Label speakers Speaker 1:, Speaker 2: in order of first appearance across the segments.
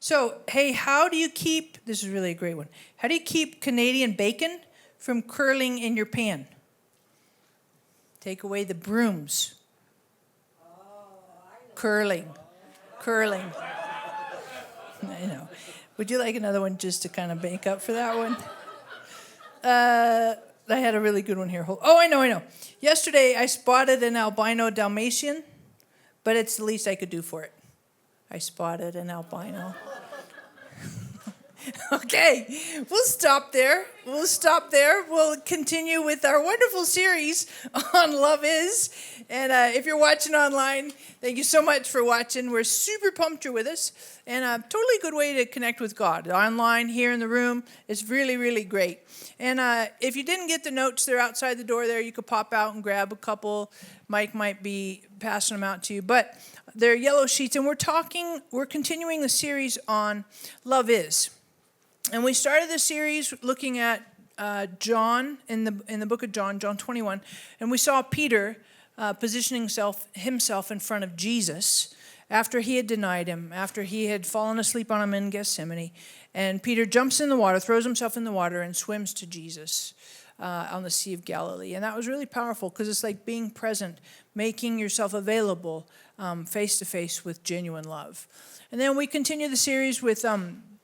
Speaker 1: So, hey, how do you keep, this is really a great one, how do you keep Canadian bacon from curling in your pan? Take away the brooms. Curling. I know. Would you like another one just to kind of make up for that one? I had a really good one here. Oh, I know. Yesterday, I spotted an albino Dalmatian, but it's the least I could do for it. I spotted an albino. Okay, we'll stop there. We'll continue with our wonderful series on Love Is. And if you're watching online, thank you so much for watching. We're super pumped you're with us. And a totally good way to connect with God. Online, here in the room, is really, really great. And if you didn't get the notes, they're outside the door there. You could pop out and grab a couple. Mike might be passing them out to you. But they're yellow sheets. And we're continuing the series on Love Is. And we started the series looking at John in the book of John 21, and we saw Peter positioning himself in front of Jesus after he had denied him, after he had fallen asleep on him in Gethsemane. And Peter jumps in the water, throws himself in the water, and swims to Jesus on the Sea of Galilee. And that was really powerful because it's like being present, making yourself available face to face with genuine love. And then we continue the series with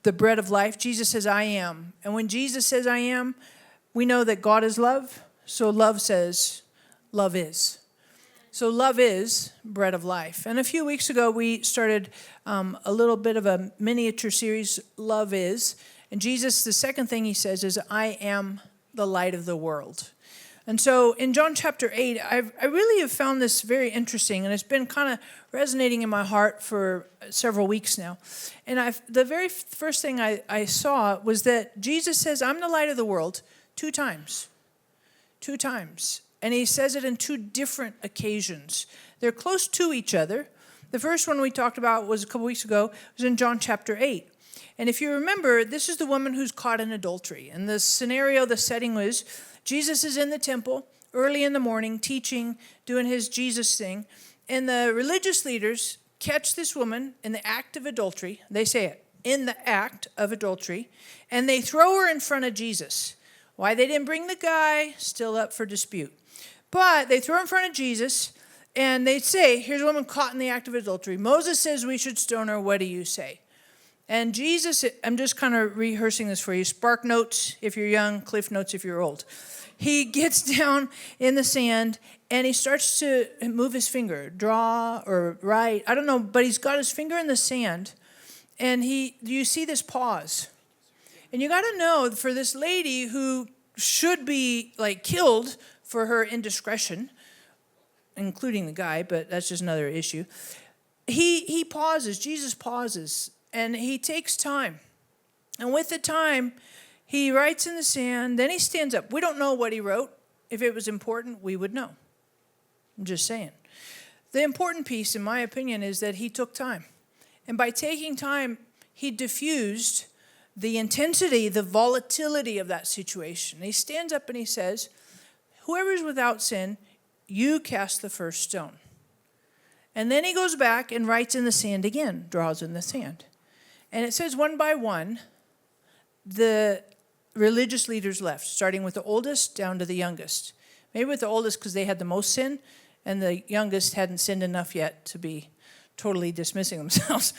Speaker 1: the bread of life. Jesus says, I am. And when Jesus says, I am, we know that God is love. So love says, love is. So love is bread of life. And a few weeks ago, we started a little bit of a miniature series, Love Is. And Jesus, the second thing he says is, I am the light of the world. And so in John chapter 8, I really have found this very interesting, and it's been kind of resonating in my heart for several weeks now. And the very first thing I saw was that Jesus says, I'm the light of the world 2 times. 2 times. And he says it in 2 different occasions. They're close to each other. The first one we talked about was a couple weeks ago, was in John chapter 8. And if you remember, this is the woman who's caught in adultery. And the scenario, the setting was, Jesus is in the temple early in the morning teaching, doing his Jesus thing. And the religious leaders catch this woman in the act of adultery. They say it, in the act of adultery. And they throw her in front of Jesus. Why they didn't bring the guy, still up for dispute. But they throw her in front of Jesus. And they say, here's a woman caught in the act of adultery. Moses says we should stone her. What do you say? And Jesus, I'm just kind of rehearsing this for you. Spark notes if you're young, cliff notes if you're old. He gets down in the sand and he starts to move his finger, draw or write. I don't know, but he's got his finger in the sand. And you see this pause. And you got to know, for this lady who should be like killed for her indiscretion, including the guy, but that's just another issue. He pauses, Jesus pauses, and he takes time. And with the time, he writes in the sand, then he stands up. We don't know what he wrote. If it was important, we would know. I'm just saying. The important piece, in my opinion, is that he took time. And by taking time, he diffused the intensity, the volatility of that situation. He stands up and he says, whoever is without sin, you cast the first stone. And then he goes back and writes in the sand again, draws in the sand. And it says one by one, the religious leaders left, starting with the oldest down to the youngest. Maybe with the oldest because they had the most sin, and the youngest hadn't sinned enough yet to be totally dismissing themselves.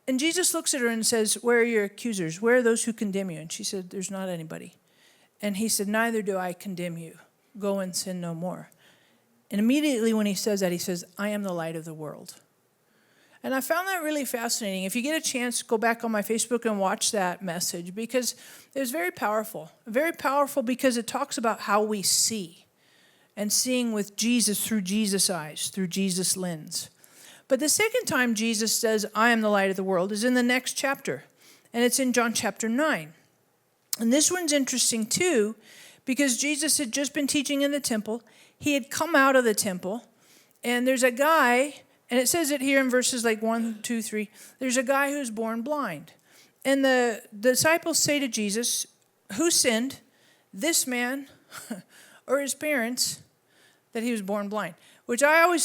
Speaker 1: And Jesus looks at her and says, where are your accusers? Where are those who condemn you? And she said, there's not anybody. And he said, neither do I condemn you. Go and sin no more. And immediately when he says that, he says, I am the light of the world. And I found that really fascinating. If you get a chance, go back on my Facebook and watch that message because it was very powerful. Very powerful because it talks about how we see and seeing with Jesus through Jesus' eyes, through Jesus' lens. But the second time Jesus says, I am the light of the world is in the next chapter. And it's in John chapter 9. And this one's interesting too because Jesus had just been teaching in the temple. He had come out of the temple. And there's a guy... And it says it here in verses like 1, 2, 3. There's a guy who's born blind. And the disciples say to Jesus, who sinned, this man or his parents, that he was born blind? Which I always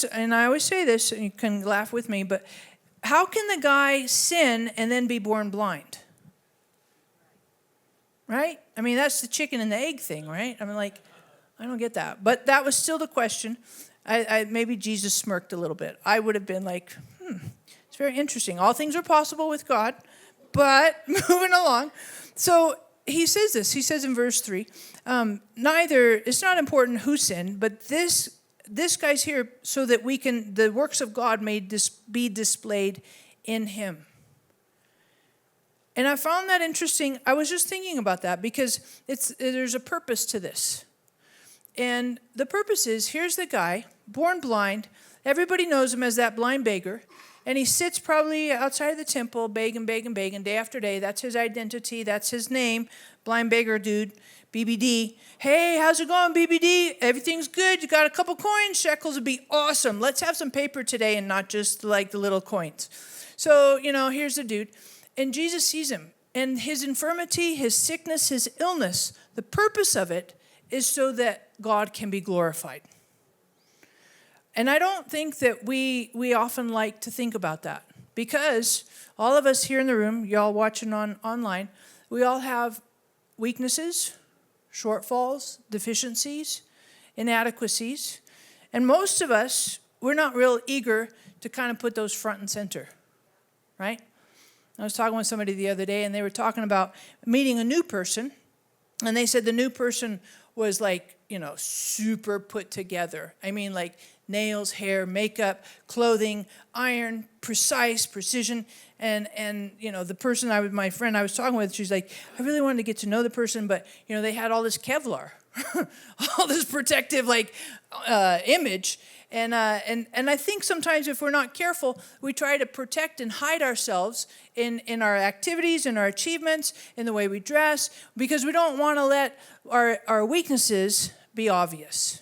Speaker 1: say this, and you can laugh with me, but how can the guy sin and then be born blind? Right? I mean, that's the chicken and the egg thing, right? I mean, like, I don't get that. But that was still the question. Maybe Jesus smirked a little bit. I would have been like, it's very interesting. All things are possible with God. But moving along. So he says this. He says in verse 3, it's not important who sinned, but this guy's here so that the works of God may be displayed in him. And I found that interesting. I was just thinking about that because there's a purpose to this. And the purpose is, here's the guy, born blind. Everybody knows him as that blind beggar. And he sits probably outside of the temple, begging day after day. That's his identity. That's his name. Blind beggar dude, BBD. Hey, how's it going, BBD? Everything's good. You got a couple coins? Shekels would be awesome. Let's have some paper today and not just like the little coins. So, here's the dude. And Jesus sees him. And his infirmity, his sickness, his illness, the purpose of it is so that God can be glorified. And I don't think that we often like to think about that because all of us here in the room, y'all watching online, we all have weaknesses, shortfalls, deficiencies, inadequacies. And most of us, we're not real eager to kind of put those front and center, right? I was talking with somebody the other day and they were talking about meeting a new person. And they said the new person was like, super put together. I mean, like nails, hair, makeup, clothing, iron, precise, precision. And the person my friend I was talking with, she's like, I really wanted to get to know the person, but, they had all this Kevlar, all this protective, image. And I think sometimes if we're not careful, we try to protect and hide ourselves in our activities, in our achievements, in the way we dress, because we don't want to let our weaknesses be obvious.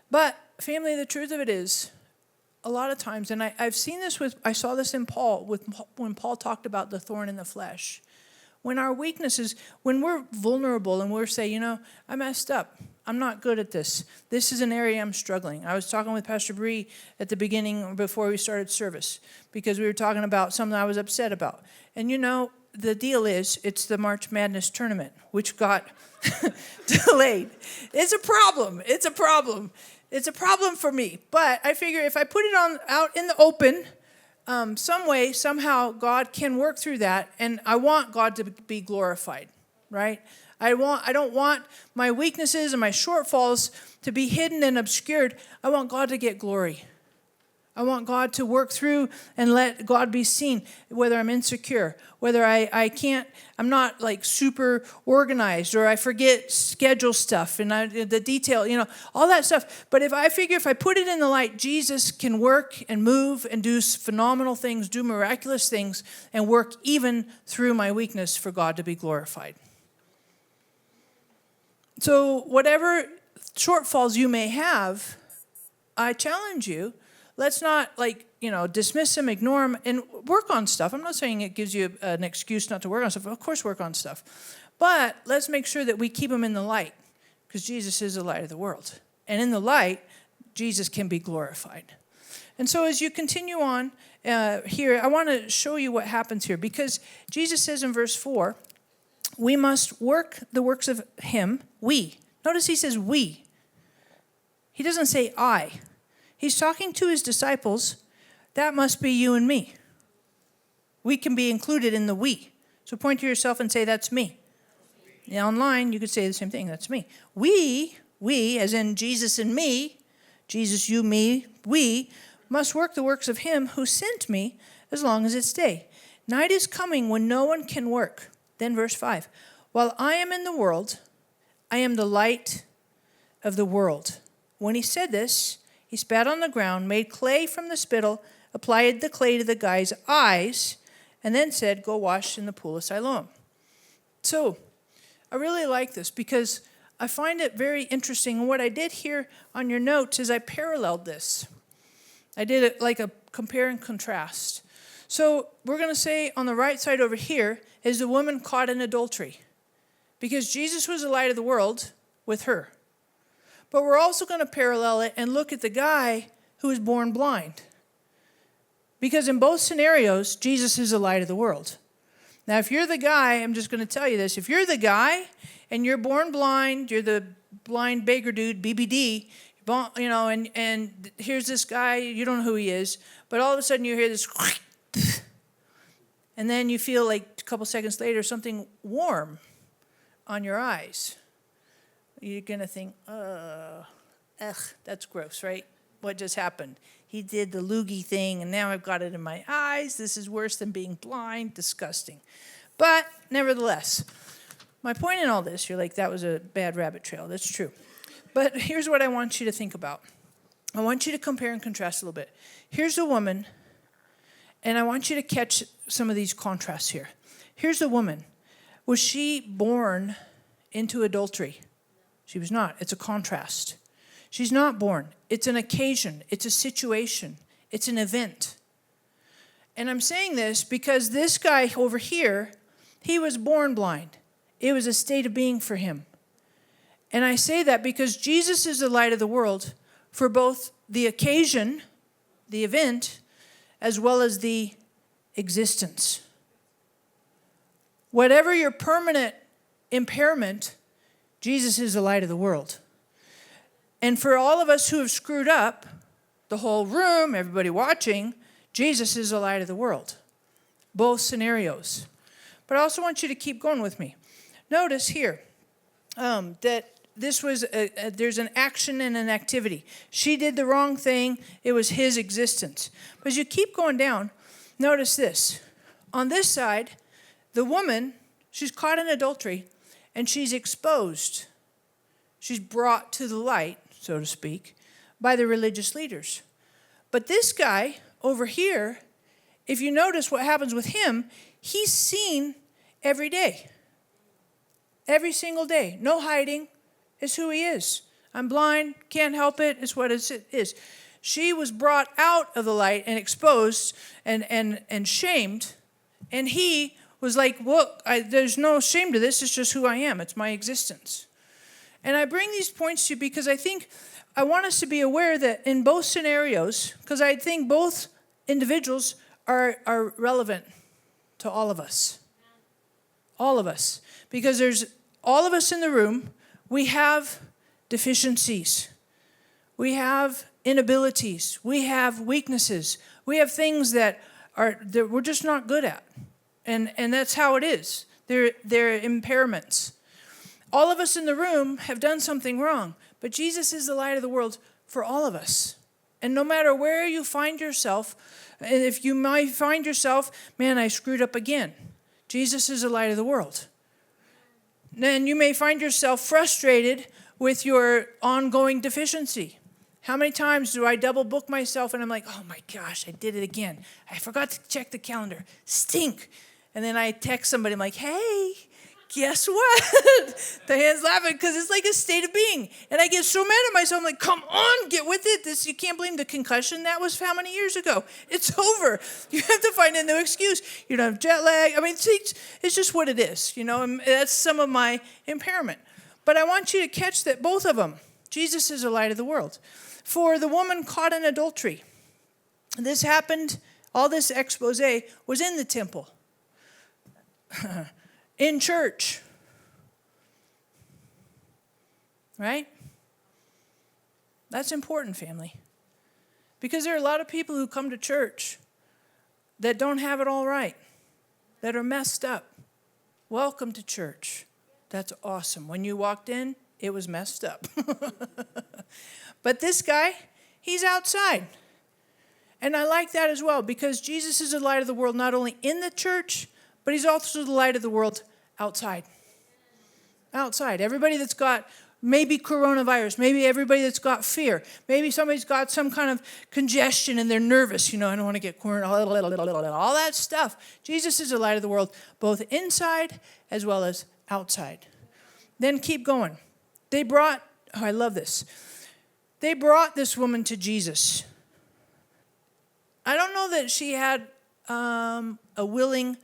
Speaker 1: But family, the truth of it is, a lot of times, and I've seen this I saw this in Paul, when Paul talked about the thorn in the flesh. When our weaknesses, when we're vulnerable and we're saying, I messed up. I'm not good at this. This is an area I'm struggling. I was talking with Pastor Bree at the beginning before we started service because we were talking about something I was upset about. And the deal is it's the March Madness tournament, which got delayed. It's a problem. It's a problem for me. But I figure if I put it out in the open, some way, somehow, God can work through that, and I want God to be glorified, right? I don't want my weaknesses and my shortfalls to be hidden and obscured. I want God to get glory. I want God to work through and let God be seen, whether I'm insecure, whether I'm not super organized, or I forget schedule stuff and the detail, all that stuff. But if I put it in the light, Jesus can work and move and do phenomenal things, do miraculous things, and work even through my weakness for God to be glorified. So whatever shortfalls you may have, I challenge you, let's not dismiss them, ignore them, and work on stuff. I'm not saying it gives you an excuse not to work on stuff. Of course, work on stuff. But let's make sure that we keep them in the light, because Jesus is the light of the world. And in the light, Jesus can be glorified. And so as you continue on here, I want to show you what happens here, because Jesus says in verse 4, we must work the works of him, we. Notice he says we. He doesn't say I. He's talking to his disciples. That must be you and me. We can be included in the we. So point to yourself and say, that's me. Now online, you could say the same thing. That's me. We, as in Jesus and me, Jesus, you, me, we, must work the works of him who sent me as long as it's day. Night is coming when no one can work. Then verse 5. While I am in the world, I am the light of the world. When he said this, he spat on the ground, made clay from the spittle, applied the clay to the guy's eyes, and then said, go wash in the pool of Siloam. So I really like this because I find it very interesting. And what I did here on your notes is I paralleled this. I did it like a compare and contrast. So we're going to say on the right side over here is the woman caught in adultery, because Jesus was the light of the world with her. But we're also going to parallel it and look at the guy who was born blind. Because in both scenarios, Jesus is the light of the world. Now, if you're the guy, I'm just going to tell you this. If you're the guy and you're born blind, you're the blind beggar dude, BBD, and here's this guy, you don't know who he is, but all of a sudden you hear this, and then you feel like a couple seconds later something warm on your eyes. You're going to think, that's gross, right? What just happened? He did the loogie thing, and now I've got it in my eyes. This is worse than being blind. Disgusting. But nevertheless, my point in all this, you're like, that was a bad rabbit trail. That's true. But here's what I want you to think about. I want you to compare and contrast a little bit. Here's a woman, and I want you to catch some of these contrasts here. Here's a woman. Was she born into adultery? She was not. It's a contrast. She's not born. It's an occasion. It's a situation. It's an event. And I'm saying this because this guy over here, he was born blind. It was a state of being for him. And I say that because Jesus is the light of the world for both the occasion, the event, as well as the existence. Whatever your permanent impairment, Jesus is the light of the world. And for all of us who have screwed up, the whole room, everybody watching, Jesus is the light of the world. Both scenarios. But I also want you to keep going with me. Notice here that this was, there's an action and an activity. She did the wrong thing. It was his existence. But as you keep going down, notice this. On this side, the woman, she's caught in adultery, and she's exposed. She's brought to the light, so to speak, by the religious leaders. But this guy over here, if you notice what happens with him, he's seen every day. Every single day. No hiding. It's who he is. I'm blind, can't help it. It's what it is. She was brought out of the light and exposed and shamed. And he was like, well, there's no shame to this. It's just who I am. It's my existence. And I bring these points to you because I think I want us to be aware that in both scenarios, because I think both individuals are relevant to all of us. All of us. Because there's all of us in the room, we have deficiencies. We have inabilities. We have weaknesses. We have things that we're just not good at. And that's how it is. They're impairments. All of us in the room have done something wrong, but Jesus is the light of the world for all of us. And no matter where you find yourself, and if you might find yourself, man, I screwed up again. Jesus is the light of the world. Then you may find yourself frustrated with your ongoing deficiency. How many times do I double book myself and I'm like, oh my gosh, I did it again. I forgot to check the calendar. Stink. And then I text somebody, I'm like, hey, guess what? Diane's laughing because it's like a state of being. And I get so mad at myself. I'm like, come on, get with it. You can't blame the concussion. That was how many years ago? It's over. You have to find a new excuse. You don't have jet lag. I mean, it's just what it is. And that's some of my impairment. But I want you to catch that both of them. Jesus is the light of the world. For the woman caught in adultery, this happened, all this expose was in the temple. In church. Right? That's important, family. Because there are a lot of people who come to church that don't have it all right, that are messed up. Welcome to church. That's awesome. When you walked in, it was messed up. But this guy, he's outside. And I like that as well because Jesus is the light of the world not only in the church, but he's also the light of the world outside. Outside. Everybody that's got maybe coronavirus, maybe everybody that's got fear, maybe somebody's got some kind of congestion and they're nervous, I don't want to get coronavirus, all that stuff. Jesus is the light of the world, both inside as well as outside. Then keep going. I love this. They brought this woman to Jesus. I don't know that she had a willing...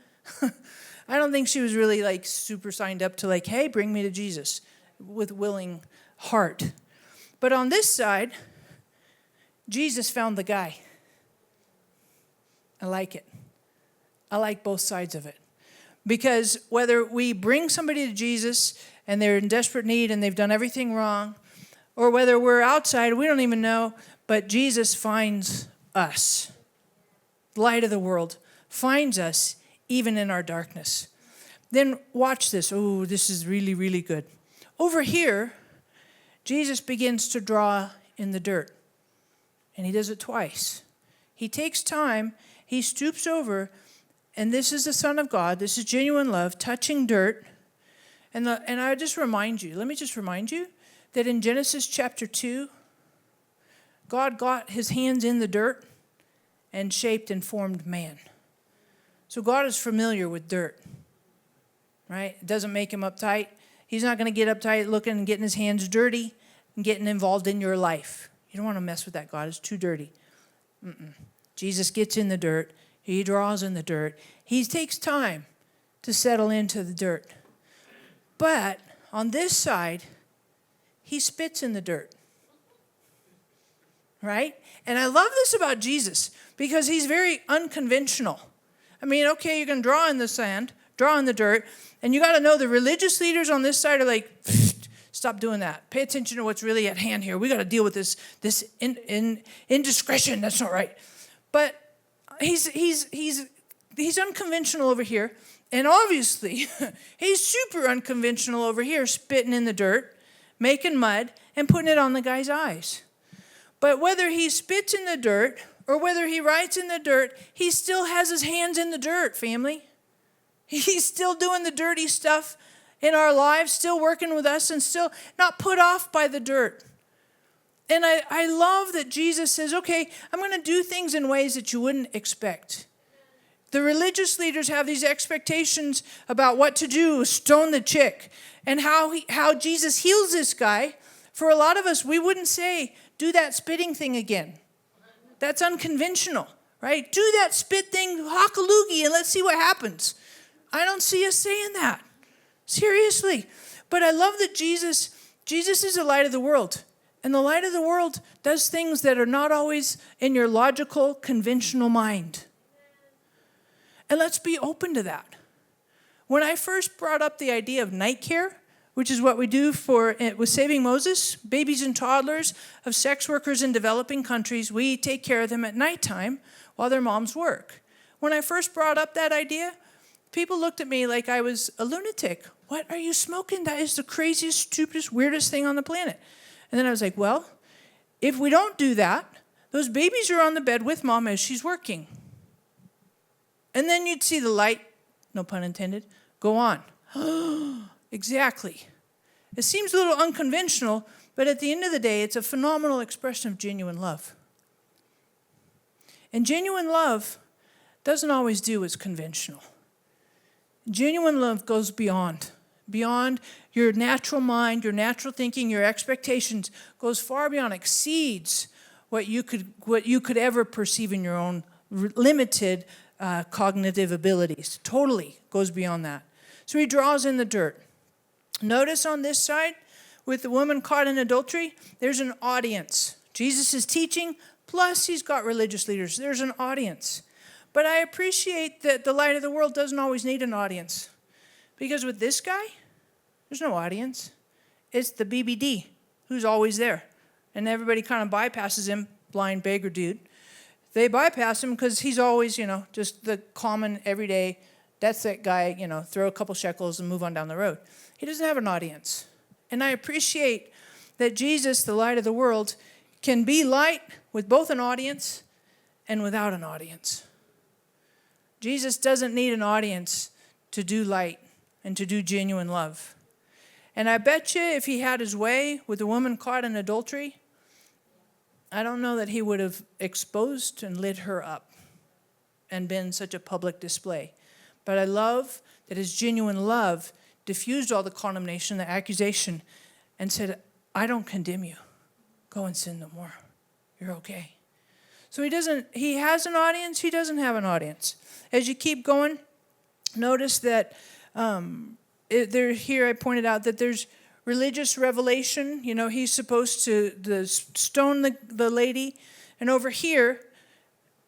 Speaker 1: I don't think she was really super signed up to hey, bring me to Jesus with willing heart. But on this side, Jesus found the guy. I like it. I like both sides of it. Because whether we bring somebody to Jesus and they're in desperate need and they've done everything wrong, or whether we're outside, we don't even know, but Jesus finds us. The light of the world finds us even in our darkness. Then watch this. Oh, this is really, really good. Over here, Jesus begins to draw in the dirt. And he does it twice. He takes time, he stoops over, and this is the Son of God. This is genuine love, touching dirt. And I just remind you, let me just remind you, that in Genesis chapter 2, God got his hands in the dirt and shaped and formed man. So God is familiar with dirt, right? It doesn't make him uptight. He's not going to get uptight looking and getting his hands dirty and getting involved in your life. You don't want to mess with that. God is too dirty. Jesus gets in the dirt. He draws in the dirt. He takes time to settle into the dirt. But on this side, he spits in the dirt. Right? And I love this about Jesus because he's very unconventional. I mean, okay, you're going to draw in the sand, draw in the dirt, and you got to know the religious leaders on this side are like, stop doing that. Pay attention to what's really at hand here. We got to deal with this indiscretion. That's not right. But he's unconventional over here, and obviously he's super unconventional over here, spitting in the dirt, making mud, and putting it on the guy's eyes. But whether he spits in the dirt or whether he writes in the dirt, he still has his hands in the dirt, family. He's still doing the dirty stuff in our lives, still working with us and still not put off by the dirt. And I love that Jesus says, okay, I'm going to do things in ways that you wouldn't expect. The religious leaders have these expectations about what to do, stone the chick, and how Jesus heals this guy. For a lot of us, we wouldn't say, do that spitting thing again. That's unconventional, right? Do that spit thing, hock a loogie, and let's see what happens. I don't see us saying that. Seriously. But I love that Jesus is the light of the world. And the light of the world does things that are not always in your logical, conventional mind. And let's be open to that. When I first brought up the idea of night care, which is what we do with Saving Moses, babies and toddlers of sex workers in developing countries, we take care of them at nighttime while their moms work. When I first brought up that idea, people looked at me like I was a lunatic. What are you smoking? That is the craziest, stupidest, weirdest thing on the planet. And then I was like, well, if we don't do that, those babies are on the bed with mom as she's working. And then you'd see the light, no pun intended, go on. Exactly. It seems a little unconventional, but at the end of the day, it's a phenomenal expression of genuine love. And genuine love doesn't always do what's conventional. Genuine love goes beyond your natural mind, your natural thinking, your expectations, goes far beyond, exceeds what you could ever perceive in your own limited cognitive abilities. Totally goes beyond that. So he draws in the dirt. Notice on this side, with the woman caught in adultery, there's an audience. Jesus is teaching, plus he's got religious leaders. There's an audience. But I appreciate that the light of the world doesn't always need an audience. Because with this guy, there's no audience. It's the BBD who's always there. And everybody kind of bypasses him, blind beggar dude. They bypass him because he's always, just the common everyday, that's that guy, throw a couple shekels and move on down the road. He doesn't have an audience. And I appreciate that Jesus, the light of the world, can be light with both an audience and without an audience. Jesus doesn't need an audience to do light and to do genuine love. And I bet you if he had his way with the woman caught in adultery, I don't know that he would have exposed and lit her up and been such a public display. But I love that his genuine love diffused all the condemnation, the accusation, and said, I don't condemn you. Go and sin no more. You're okay. So he has an audience, he doesn't have an audience. As you keep going, notice that here I pointed out that there's religious revelation. He's supposed to stone the lady. And over here,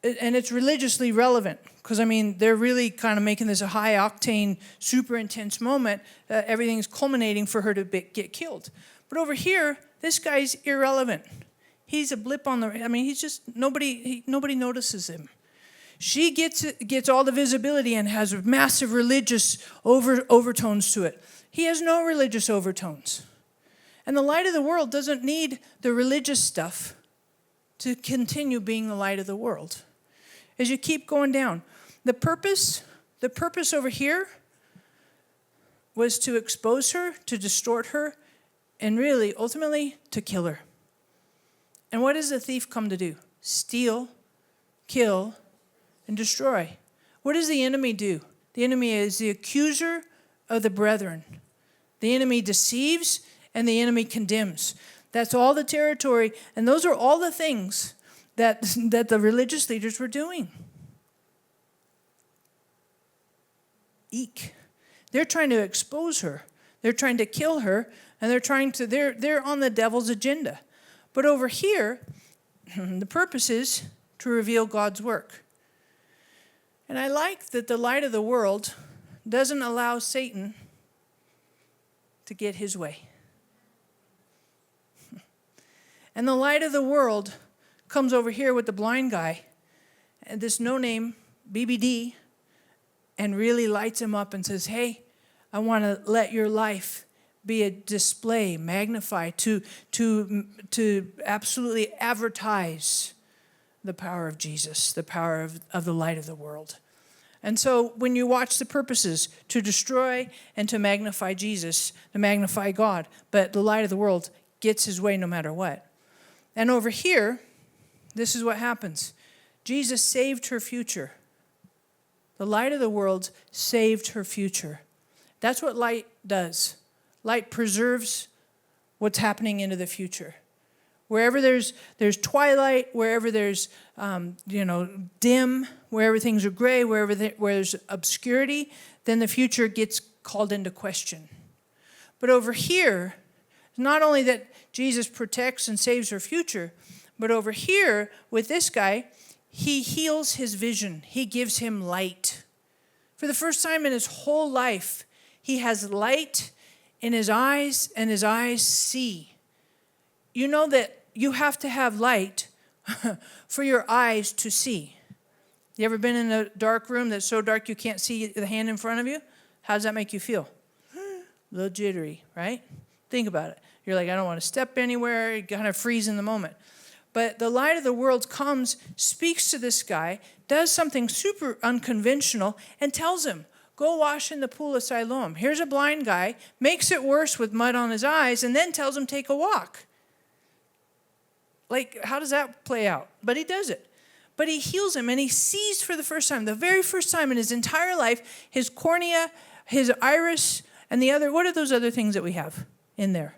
Speaker 1: and it's religiously relevant. Because, I mean, they're really kind of making this a high-octane, super intense moment. Everything's culminating for her to get killed. But over here, this guy's irrelevant. He's a blip on the... I mean, he's just... Nobody notices him. She gets all the visibility and has massive religious overtones to it. He has no religious overtones. And the light of the world doesn't need the religious stuff to continue being the light of the world. As you keep going down, the purpose over here was to expose her, to distort her, and really, ultimately, to kill her. And what does the thief come to do? Steal, kill, and destroy. What does the enemy do? The enemy is the accuser of the brethren. The enemy deceives and the enemy condemns. That's all the territory, and those are all the things that the religious leaders were doing. Eek. They're trying to expose her. They're trying to kill her, and they're on the devil's agenda. But over here, the purpose is to reveal God's work. And I like that the light of the world doesn't allow Satan to get his way. And the light of the world comes over here with the blind guy, and this no-name BBD, and really lights him up and says, hey, I want to let your life be a display, magnified, to absolutely advertise the power of Jesus, the power of the light of the world. And so when you watch the purposes, to destroy and to magnify Jesus, to magnify God, but the light of the world gets his way no matter what. And over here, this is what happens. Jesus saved her future. The light of the world saved her future. That's what light does. Light preserves what's happening into the future. Wherever there's twilight, wherever there's dim, wherever things are gray, where there's obscurity, then the future gets called into question. But over here, not only that Jesus protects and saves her future, but over here with this guy, he heals his vision. He gives him light. For the first time in his whole life, he has light in his eyes, and his eyes see. You know that you have to have light for your eyes to see. You ever been in a dark room that's so dark you can't see the hand in front of you? How does that make you feel? A little jittery, right? Think about it. You're like, I don't want to step anywhere. You kind of freeze in the moment. But the light of the world comes, speaks to this guy, does something super unconventional, and tells him, go wash in the pool of Siloam. Here's a blind guy, makes it worse with mud on his eyes, and then tells him, take a walk. Like, how does that play out? But he does it. But he heals him, and he sees for the first time, the very first time in his entire life, his cornea, his iris, and the other, what are those other things that we have in there?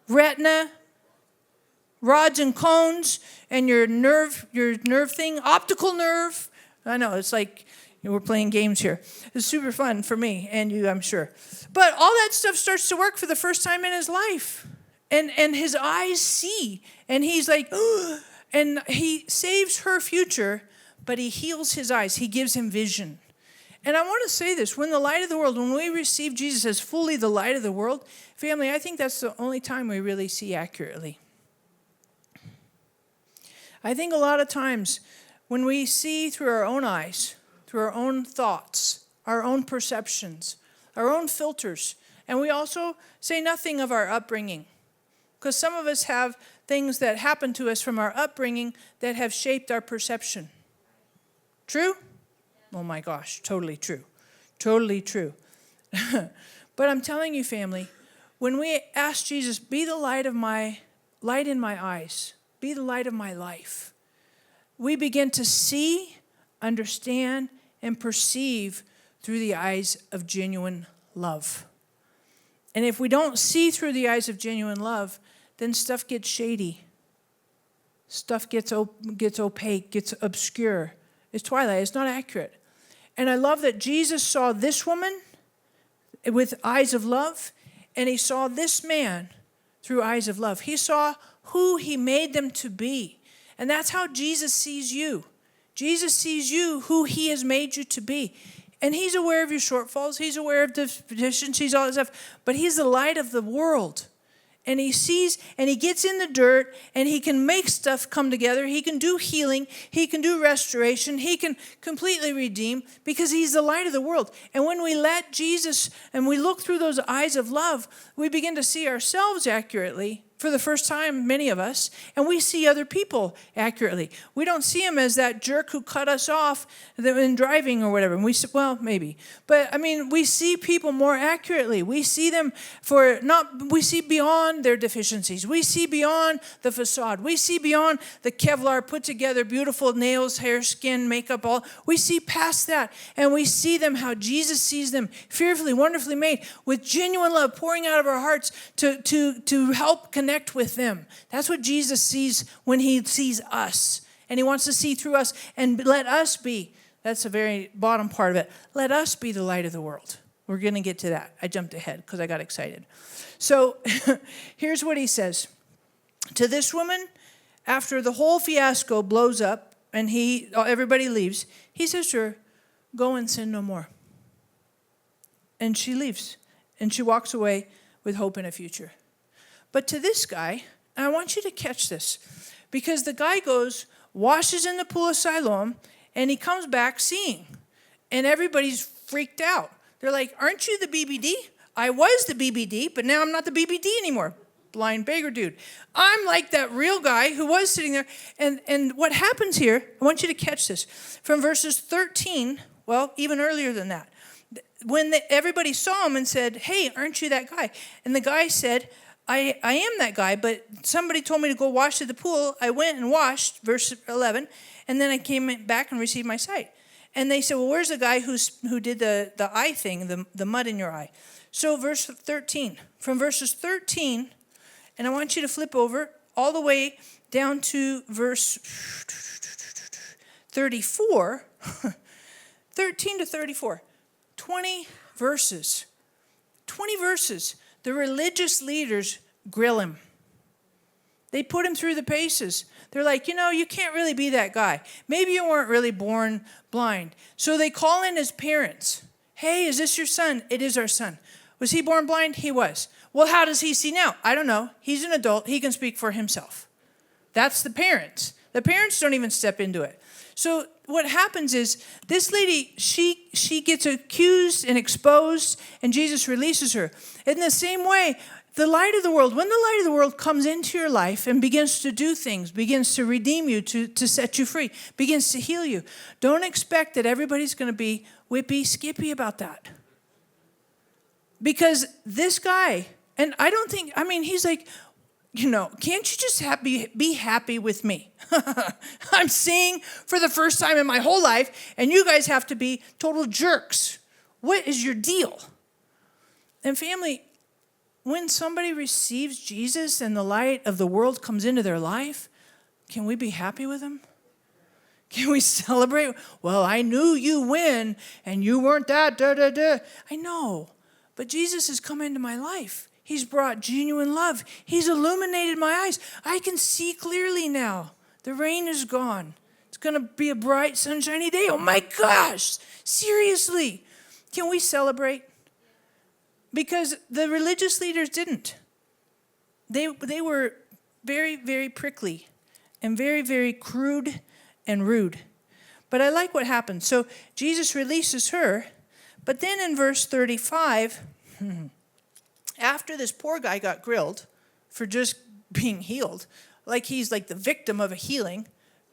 Speaker 1: Retina, rods and cones, and your nerve thing, optical nerve. I know, it's like we're playing games here. It's super fun for me and you, I'm sure. But all that stuff starts to work for the first time in his life. And his eyes see. And he's like, ugh. And he saves her future, but he heals his eyes. He gives him vision. And I want to say this, when the light of the world, when we receive Jesus as fully the light of the world, family, I think that's the only time we really see accurately. I think a lot of times when we see through our own eyes, through our own thoughts, our own perceptions, our own filters, and we also say nothing of our upbringing. Because some of us have things that happen to us from our upbringing that have shaped our perception. True? Oh my gosh, totally true. Totally true. But I'm telling you, family, when we ask Jesus, be the light in my eyes, be the light of my life, we begin to see, understand, and perceive through the eyes of genuine love. And if we don't see through the eyes of genuine love, then stuff gets shady. Stuff gets opaque, gets obscure. It's twilight. It's not accurate. And I love that Jesus saw this woman with eyes of love, and he saw this man through eyes of love. He saw who he made them to be. And that's how Jesus sees you. Jesus sees you who he has made you to be. And he's aware of your shortfalls. He's aware of deficiencies, all that stuff. But he's the light of the world. And he sees, and he gets in the dirt, and he can make stuff come together. He can do healing. He can do restoration. He can completely redeem because he's the light of the world. And when we let Jesus, and we look through those eyes of love, we begin to see ourselves accurately for the first time, many of us, and we see other people accurately. We don't see him as that jerk who cut us off in driving or whatever. And we say, well, maybe. But, I mean, we see people more accurately. We see them we see beyond their deficiencies. We see beyond the facade. We see beyond the Kevlar put together, beautiful nails, hair, skin, makeup, all. We see past that, and we see them how Jesus sees them, fearfully, wonderfully made, with genuine love pouring out of our hearts to help connect with them. That's what Jesus sees when he sees us. And he wants to see through us and let us be. That's the very bottom part of it. Let us be the light of the world. We're going to get to that. I jumped ahead because I got excited. So here's what he says. To this woman, after the whole fiasco blows up and everybody leaves, he says to her, go and sin no more. And she leaves. And she walks away with hope and a future. But to this guy, and I want you to catch this, because the guy goes, washes in the pool of Siloam, and he comes back seeing. And everybody's freaked out. They're like, aren't you the BBD? I was the BBD, but now I'm not the BBD anymore. Blind beggar dude. I'm like that real guy who was sitting there. And what happens here, I want you to catch this. From verses 13, well, even earlier than that, when everybody saw him and said, hey, aren't you that guy? And the guy said, I am that guy, but somebody told me to go wash at the pool. I went and washed, verse 11, and then I came back and received my sight. And they said, well, where's the guy who did the eye thing, the mud in your eye? So verse 13, from verses 13, and I want you to flip over all the way down to verse 34, 13 to 34, 20 verses. 20 verses. The religious leaders grill him. They put him through the paces. They're like, you can't really be that guy. Maybe you weren't really born blind. So they call in his parents. Hey, is this your son? It is our son. Was he born blind? He was. Well, how does he see now? I don't know. He's an adult. He can speak for himself. That's the parents. The parents don't even step into it. So what happens is this lady, she gets accused and exposed, and Jesus releases her. In the same way, the light of the world, when the light of the world comes into your life and begins to do things, begins to redeem you, to set you free, begins to heal you, don't expect that everybody's going to be whippy, skippy about that. Because this guy, and he's like, can't you just be happy with me? I'm seeing for the first time in my whole life, and you guys have to be total jerks. What is your deal? And family, when somebody receives Jesus and the light of the world comes into their life, can we be happy with them? Can we celebrate? Well, I knew you win, and you weren't that, da-da-da. I know, but Jesus has come into my life. He's brought genuine love. He's illuminated my eyes. I can see clearly now. The rain is gone. It's going to be a bright, sunshiny day. Oh my gosh. Seriously. Can we celebrate? Because the religious leaders didn't. They were very, very prickly and very, very crude and rude. But I like what happened. So Jesus releases her. But then in verse 35... after this poor guy got grilled for just being healed, like he's like the victim of a healing,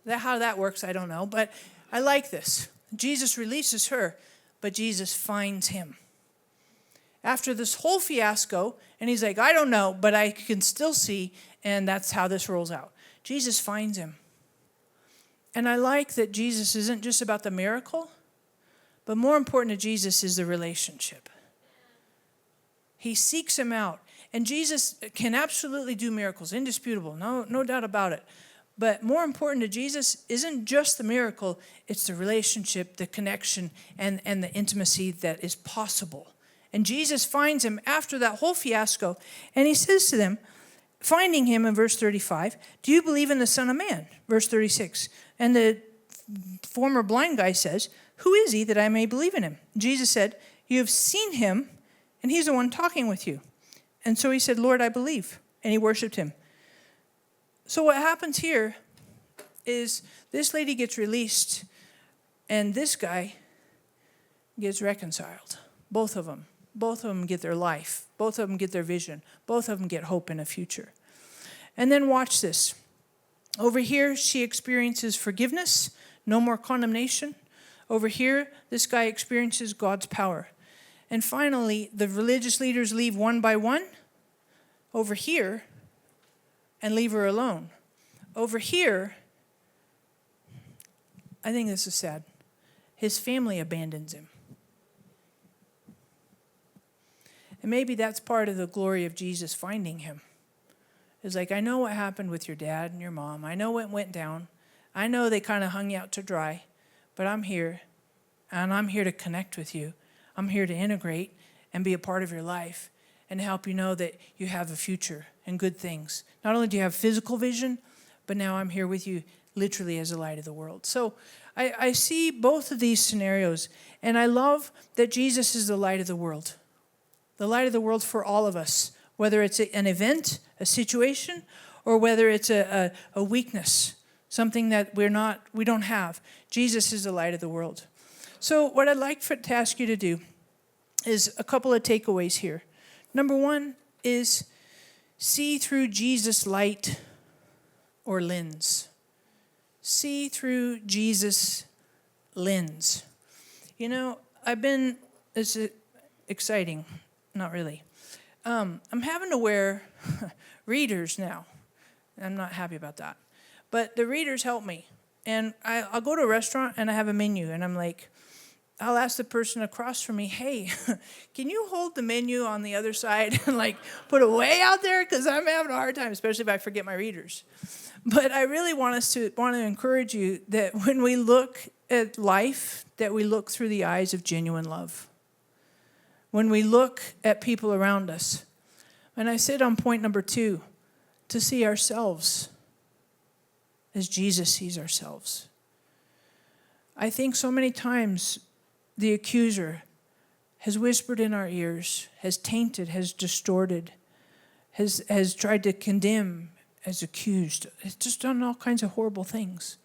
Speaker 1: how that works, I don't know, but I like this. Jesus releases her, but Jesus finds him. After this whole fiasco, and he's like, I don't know, but I can still see, and that's how this rolls out. Jesus finds him. And I like that Jesus isn't just about the miracle, but more important to Jesus is the relationship. He seeks him out. And Jesus can absolutely do miracles, indisputable, no doubt about it. But more important to Jesus isn't just the miracle, it's the relationship, the connection, and the intimacy that is possible. And Jesus finds him after that whole fiasco, and he says to them, finding him in verse 35, do you believe in the Son of Man? Verse 36. And the former blind guy says, "Who is he that I may believe in him?" Jesus said, "You have seen him, and he's the one talking with you." And so he said, "Lord, I believe." And he worshiped him. So what happens here is this lady gets released, and this guy gets reconciled. Both of them. Both of them get their life. Both of them get their vision. Both of them get hope in a future. And then watch this. Over here, she experiences forgiveness, no more condemnation. Over here, this guy experiences God's power. And finally, the religious leaders leave one by one over here and leave her alone. Over here, I think this is sad. His family abandons him. And maybe that's part of the glory of Jesus finding him. It's like, I know what happened with your dad and your mom. I know what went down. I know they kind of hung you out to dry. But I'm here, and I'm here to connect with you. I'm here to integrate and be a part of your life and help you know that you have a future and good things. Not only do you have physical vision, but now I'm here with you literally as the light of the world. So I see both of these scenarios, and I love that Jesus is the light of the world. The light of the world for all of us. Whether it's an event, a situation, or whether it's a weakness, something that we don't have. Jesus is the light of the world. So what I'd like to ask you to do is a couple of takeaways here. Number one is see through Jesus' light or lens. See through Jesus' lens. You know, it's exciting, not really. I'm having to wear readers now. I'm not happy about that. But the readers help me. And I'll go to a restaurant and I have a menu. And I'm like, I'll ask the person across from me, hey, can you hold the menu on the other side and like put it way out there? Because I'm having a hard time, especially if I forget my readers. But I really want to encourage you that when we look at life, that we look through the eyes of genuine love. When we look at people around us. And I said on point number 2, to see ourselves as Jesus sees ourselves. I think so many times the accuser has whispered in our ears, has tainted, has distorted, has tried to condemn, has accused. It's just done all kinds of horrible things.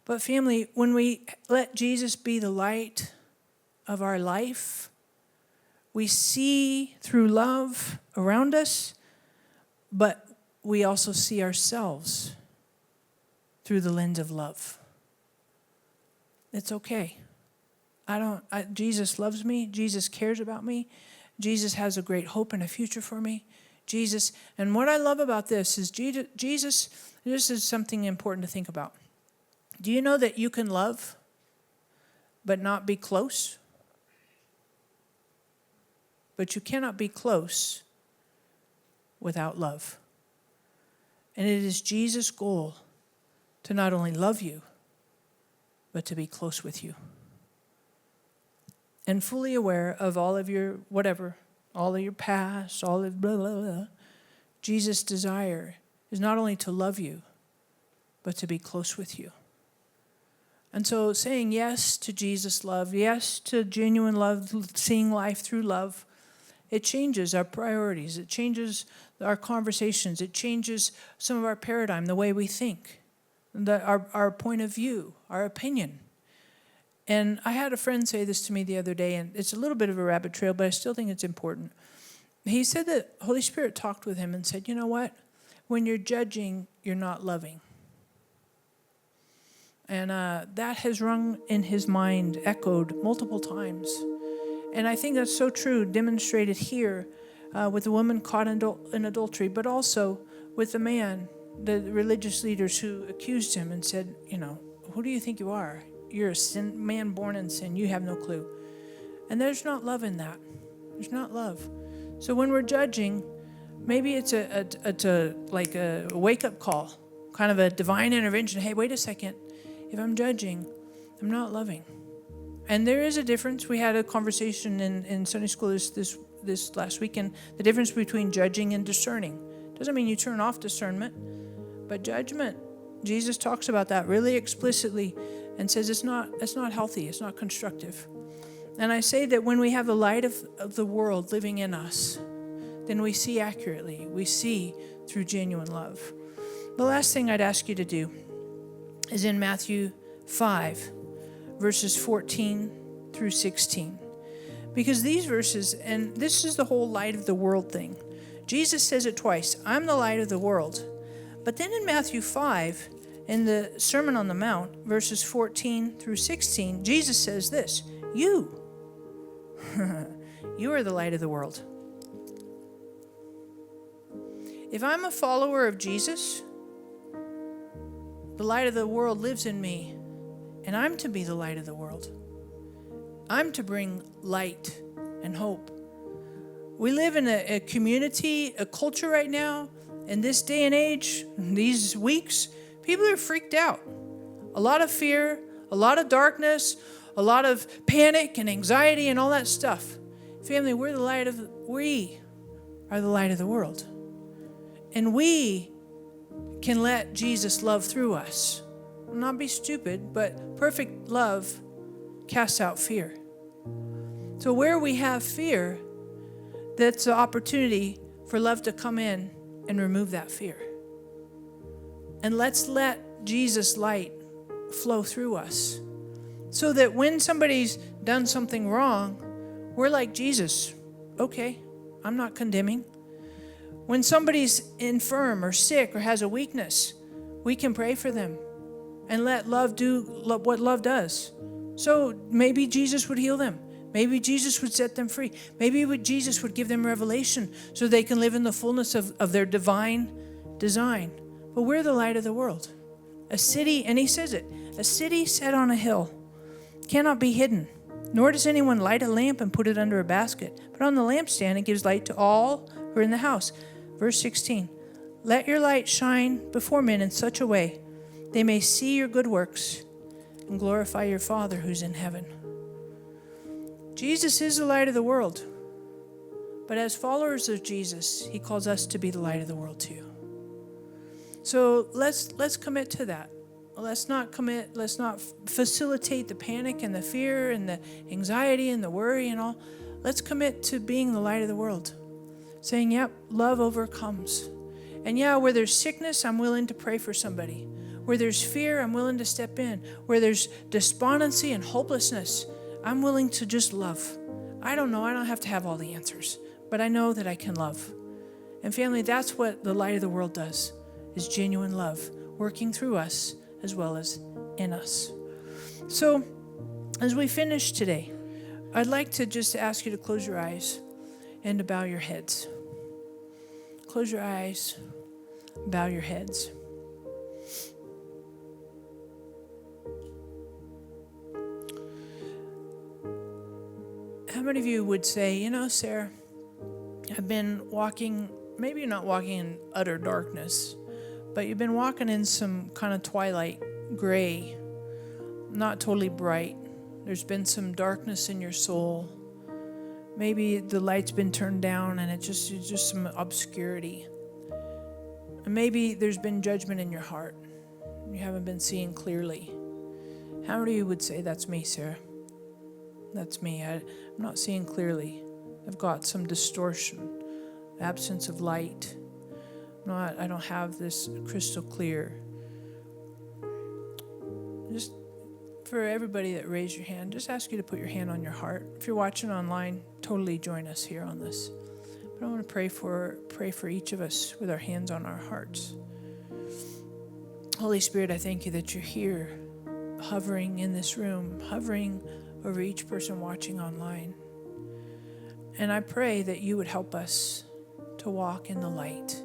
Speaker 1: But family, when we let Jesus be the light of our life, we see through love around us, but we also see ourselves through the lens of love. It's okay. Jesus loves me. Jesus cares about me. Jesus has a great hope and a future for me. Jesus, and what I love about this is Jesus, this is something important to think about. Do you know that you can love but not be close? But you cannot be close without love. And it is Jesus' goal to not only love you, but to be close with you. And fully aware of all of your whatever, all of your past, all of blah, blah, blah. Jesus' desire is not only to love you, but to be close with you. And so saying yes to Jesus' love, yes to genuine love, seeing life through love, it changes our priorities. It changes our conversations. It changes some of our paradigm, the way we think, our point of view, our opinion. And I had a friend say this to me the other day, and it's a little bit of a rabbit trail, but I still think it's important. He said that Holy Spirit talked with him and said, you know what? When you're judging, you're not loving. And that has rung in his mind, echoed multiple times. And I think that's so true, demonstrated here with the woman caught in adultery, but also with the man, the religious leaders who accused him and said, you know, who do you think you are? You're a man born in sin. You have no clue. And there's not love in that. There's not love. So when we're judging, maybe it's like a wake-up call, kind of a divine intervention. Hey, wait a second. If I'm judging, I'm not loving. And there is a difference. We had a conversation in Sunday school this last weekend, the difference between judging and discerning. Doesn't mean you turn off discernment, but judgment. Jesus talks about that really explicitly. and says it's not healthy, it's not constructive. And I say that when we have the light of the world living in us, then we see accurately. We see through genuine love. The last thing I'd ask you to do is in Matthew 5, verses 14 through 16. Because these verses, and this is the whole light of the world thing. Jesus says it twice, I'm the light of the world. But then in Matthew 5, in the Sermon on the Mount, verses 14 through 16, Jesus says this, you are the light of the world. If I'm a follower of Jesus, the light of the world lives in me, and I'm to be the light of the world. I'm to bring light and hope. We live in a community, a culture right now, in this day and age, these weeks, people are freaked out. A lot of fear, a lot of darkness, a lot of panic and anxiety and all that stuff. Family, we are the light of the world. And we can let Jesus love through us. Not be stupid, but perfect love casts out fear. So where we have fear, that's the opportunity for love to come in and remove that fear. And let's let Jesus' light flow through us. So that when somebody's done something wrong, we're like Jesus. Okay, I'm not condemning. When somebody's infirm or sick or has a weakness, we can pray for them and let love do what love does. So maybe Jesus would heal them. Maybe Jesus would set them free. Maybe Jesus would give them revelation so they can live in the fullness of their divine design. But we're the light of the world. A city, and he says it, a city set on a hill cannot be hidden. Nor does anyone light a lamp and put it under a basket, but on the lampstand it gives light to all who are in the house. Verse 16, let your light shine before men in such a way they may see your good works and glorify your Father who's in heaven. Jesus is the light of the world, but as followers of Jesus, he calls us to be the light of the world too. So let's commit to that. Let's not facilitate the panic and the fear and the anxiety and the worry and all. Let's commit to being the light of the world. Saying, yep, love overcomes. And yeah, where there's sickness, I'm willing to pray for somebody. Where there's fear, I'm willing to step in. Where there's despondency and hopelessness, I'm willing to just love. I don't know, I don't have to have all the answers, but I know that I can love. And family, that's what the light of the world does, is genuine love, working through us as well as in us. So, as we finish today, I'd like to just ask you to close your eyes and to bow your heads. Close your eyes, bow your heads. How many of you would say, you know, Sarah, I've been walking, maybe you're not walking in utter darkness, but you've been walking in some kind of twilight gray, not totally bright. There's been some darkness in your soul. Maybe the light's been turned down and it's just some obscurity. And maybe there's been judgment in your heart. You haven't been seeing clearly. How many of you would say, that's me, Sarah? That's me. I'm not seeing clearly. I've got some distortion, absence of light. I don't have this crystal clear. Just for everybody that raised your hand, just ask you to put your hand on your heart. If you're watching online, totally join us here on this. But I want to pray for each of us with our hands on our hearts. Holy Spirit, I thank you that you're here, hovering in this room, hovering over each person watching online. And I pray that you would help us to walk in the light,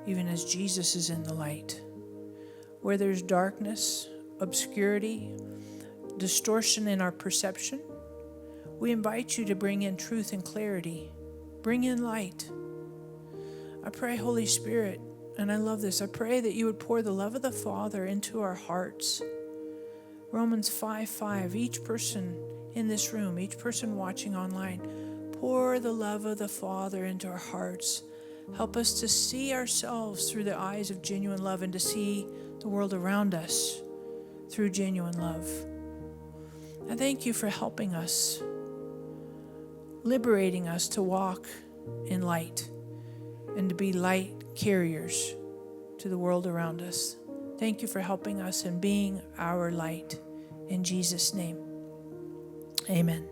Speaker 1: even as Jesus is in the light. Where there's darkness, obscurity, distortion in our perception, we invite you to bring in truth and clarity. Bring in light. I pray, Holy Spirit, and I love this, I pray that you would pour the love of the Father into our hearts. Romans 5:5, each person in this room, each person watching online, pour the love of the Father into our hearts. Help us to see ourselves through the eyes of genuine love and to see the world around us through genuine love. I thank you for helping us, liberating us to walk in light and to be light carriers to the world around us. Thank you for helping us and being our light. In Jesus' name, amen.